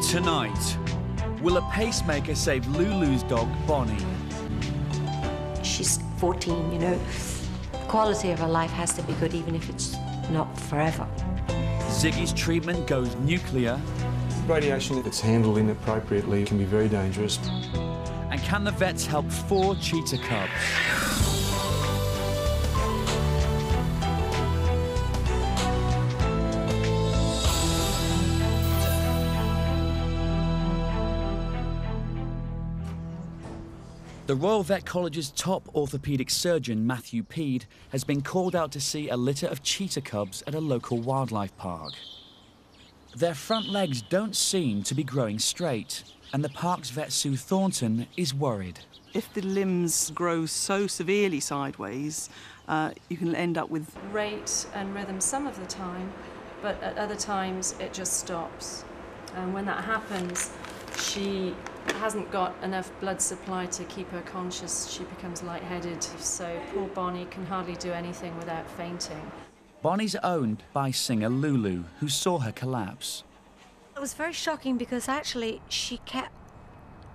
Tonight, will a pacemaker save Lulu's dog, Bonnie? She's 14, you know. The quality of her life has to be good, even if it's not forever. Ziggy's treatment goes nuclear. Radiation, if it's handled inappropriately, can be very dangerous. And can the vets help 4 cheetah cubs? The Royal Vet College's top orthopaedic surgeon, Matthew Peed, has been called out to see a litter of cheetah cubs at a local wildlife park. Their front legs don't seem to be growing straight, and the park's vet Sue Thornton is worried. If the limbs grow so severely sideways, you can end up with rate and rhythm some of the time, but at other times it just stops. And when that happens, she hasn't got enough blood supply to keep her conscious. She becomes lightheaded, so poor Bonnie can hardly do anything without fainting. Bonnie's owned by singer Lulu, who saw her collapse. It was very shocking because actually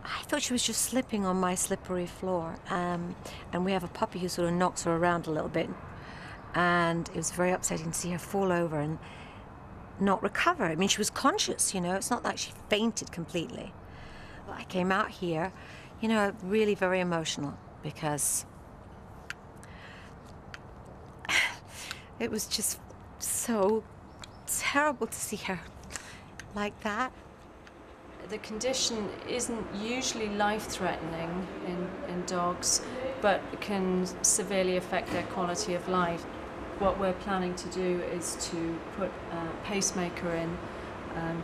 I thought she was just slipping on my slippery floor. And we have a puppy who sort of knocks her around a little bit. And it was very upsetting to see her fall over and not recover. I mean, she was conscious, you know. It's not like she fainted completely. I came out here, you know, really very emotional because it was just so terrible to see her like that. The condition isn't usually life-threatening in dogs, but can severely affect their quality of life. What we're planning to do is to put a pacemaker in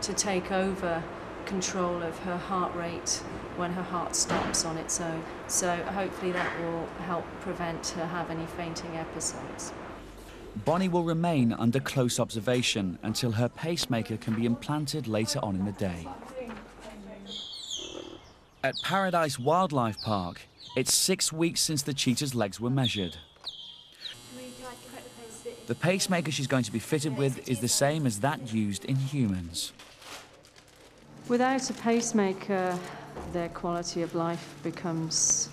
to take over control of her heart rate when her heart stops on its own. So hopefully that will help prevent her have any fainting episodes. Bonnie will remain under close observation until her pacemaker can be implanted later on in the day. At Paradise Wildlife Park, it's 6 weeks since the cheetah's legs were measured. The pacemaker she's going to be fitted with is the same as that used in humans. Without a pacemaker, their quality of life becomes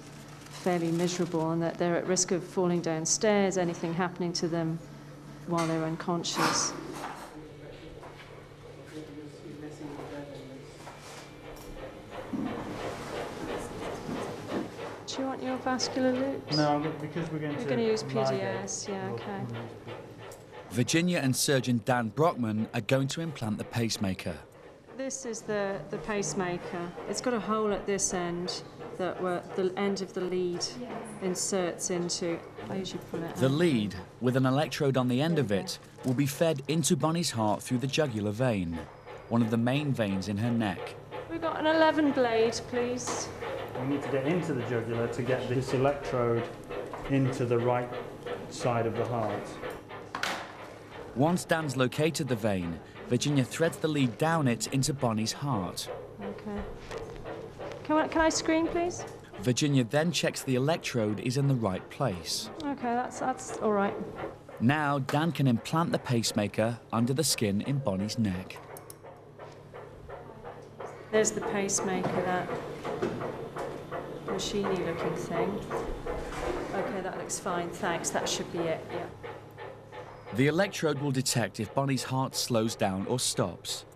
fairly miserable, and that they're at risk of falling downstairs, anything happening to them while they're unconscious. Do you want your vascular loops? No, because we're going to use PDS, yeah, okay. Virginia and surgeon Dan Brockman are going to implant the pacemaker. This is the pacemaker. It's got a hole at this end that the end of the lead inserts into. I usually pull it out. The lead, with an electrode on the end of it, will be fed into Bonnie's heart through the jugular vein, one of the main veins in her neck. We've got an 11 blade, please. We need to get into the jugular to get this electrode into the right side of the heart. Once Dan's located the vein, Virginia threads the lead down it into Bonnie's heart. Okay. Can I screen, please? Virginia then checks the electrode is in the right place. Okay, that's all right. Now Dan can implant the pacemaker under the skin in Bonnie's neck. There's the pacemaker, that machine-y looking thing. Okay, that looks fine, thanks. That should be it, yeah. The electrode will detect if Bonnie's heart slows down or stops.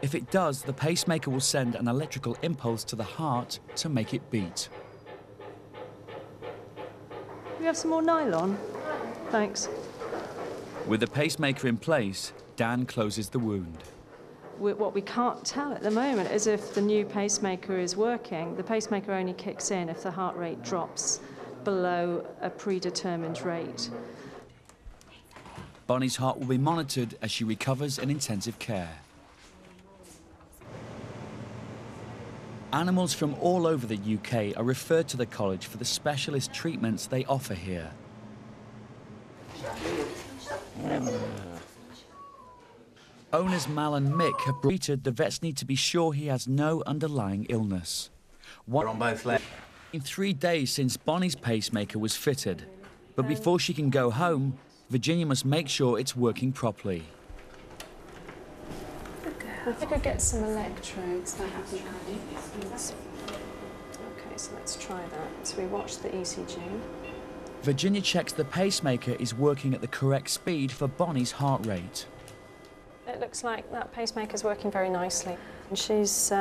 If it does, the pacemaker will send an electrical impulse to the heart to make it beat. We have some more nylon? Thanks. With the pacemaker in place, Dan closes the wound. What we can't tell at the moment is if the new pacemaker is working. The pacemaker only kicks in if the heart rate drops below a predetermined rate. Bonnie's heart will be monitored as she recovers in intensive care. Animals from all over the UK are referred to the college for the specialist treatments they offer here. Owners Mal and Mick have treated. The vets need to be sure he has no underlying illness. We're on both legs. In 3 days since Bonnie's pacemaker was fitted, but before she can go home, Virginia must make sure it's working properly. Good girl. If I could get some electrodes, that would be great. Okay, so let's try that. So we watch the ECG. Virginia checks the pacemaker is working at the correct speed for Bonnie's heart rate. It looks like that pacemaker's working very nicely. And she's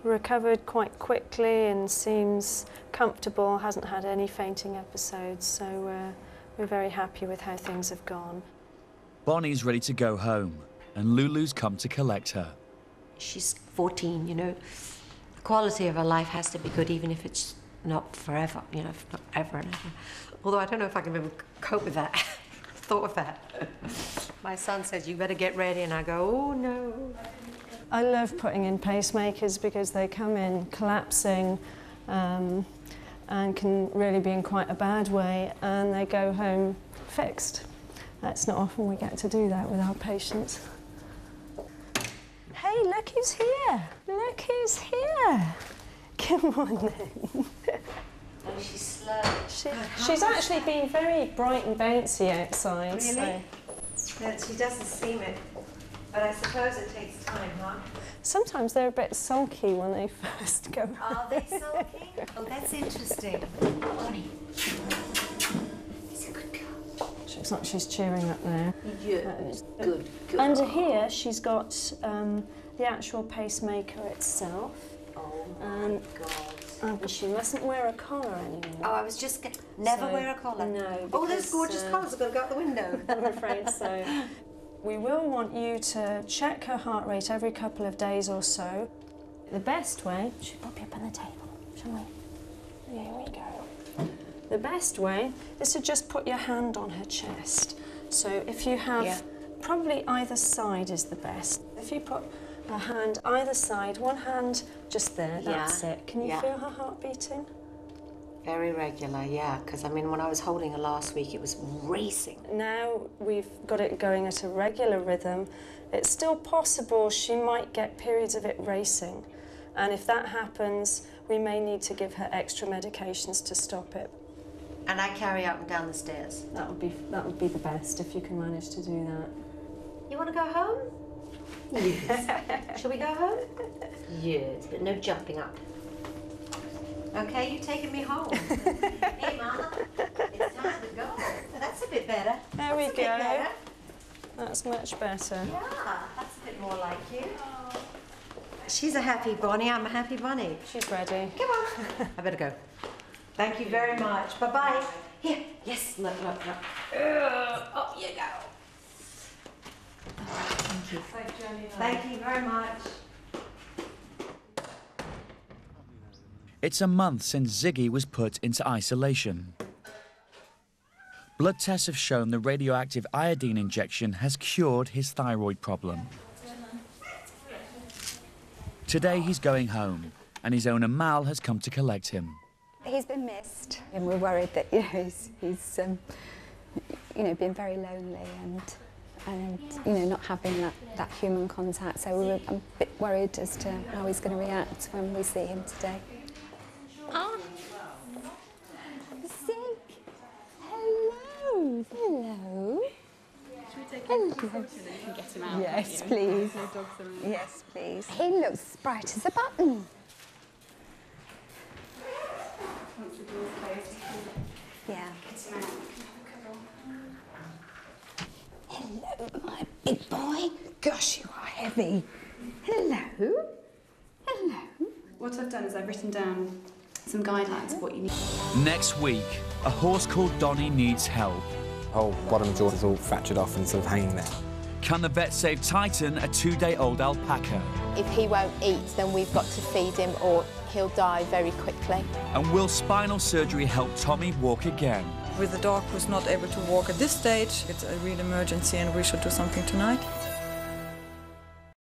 recovered quite quickly and seems comfortable, hasn't had any fainting episodes, so we're very happy with how things have gone. Bonnie's ready to go home, and Lulu's come to collect her. She's 14, you know. The quality of her life has to be good, even if it's not forever, you know, not ever and ever. Although I don't know if I can ever cope with that. Thought of that. My son says, you better get ready, and I go, oh, no. I love putting in pacemakers because they come in collapsing and can really be in quite a bad way, and they go home fixed. That's not often we get to do that with our patients. Hey, look who's here! Look who's here! Come on then. Oh, she's slow. She's actually been very bright and bouncy outside. Really? So. No, she doesn't seem it. But I suppose it takes time, huh? Sometimes they're a bit sulky when they first go. Are they sulky? Oh, that's interesting. Bonnie. She's a good girl. Looks like she's cheering up now. Yes, good. Under here, she's got the actual pacemaker itself. Oh, my God. And she mustn't wear a collar anymore. Oh, I was just going to... Never wear a collar? No. Oh, those gorgeous collars are going to go out the window. I'm afraid so. We will want you to check her heart rate every couple of days or so. The best way... Should we pop you up on the table, shall we? Here we go. The best way is to just put your hand on her chest. So if you have... Probably either side is the best. If you put a hand either side, one hand just there, that's it. Can you feel her heart beating? Very regular, yeah, because I mean, when I was holding her last week, it was racing. Now we've got it going at a regular rhythm. It's still possible she might get periods of it racing. And if that happens, we may need to give her extra medications to stop it. And I carry up and down the stairs? That would be the best, if you can manage to do that. You want to go home? Yes. Shall we go home? Yes, but no jumping up. Okay, you're taking me home. Hey, Mama, it's time to go. That's a bit better. There we go. That's much better. Yeah, that's a bit more like you. She's a happy Bonnie, I'm a happy Bonnie. She's ready. Come on. I better go. Thank you very much. Bye-bye. Here, yes, look. Up you go. Thank you. Thank you very much. It's a month since Ziggy was put into isolation. Blood tests have shown the radioactive iodine injection has cured his thyroid problem. Today he's going home, and his owner Mal has come to collect him. He's been missed, and we're worried that he's been very lonely and not having that human contact. So we're a bit worried as to how he's going to react when we see him today. Ah, Zig, hello. Should we take him to and you can get him out? Yes, please. No dogs around. Yes, please. He looks bright as a button. Once the door's closed, Yeah. get him out. Hello, my big boy. Gosh, you are heavy. Hello. Hello. What I've done is I've written down some guidelines of what you need. Next week, a horse called Donnie needs help. Whole bottom jaw is all fractured off and sort of hanging there. Can the vet save Titan, a 2-day-old alpaca? If he won't eat, then we've got to feed him or he'll die very quickly. And will spinal surgery help Tommy walk again? With the dog who's not able to walk at this stage, it's a real emergency and we should do something tonight.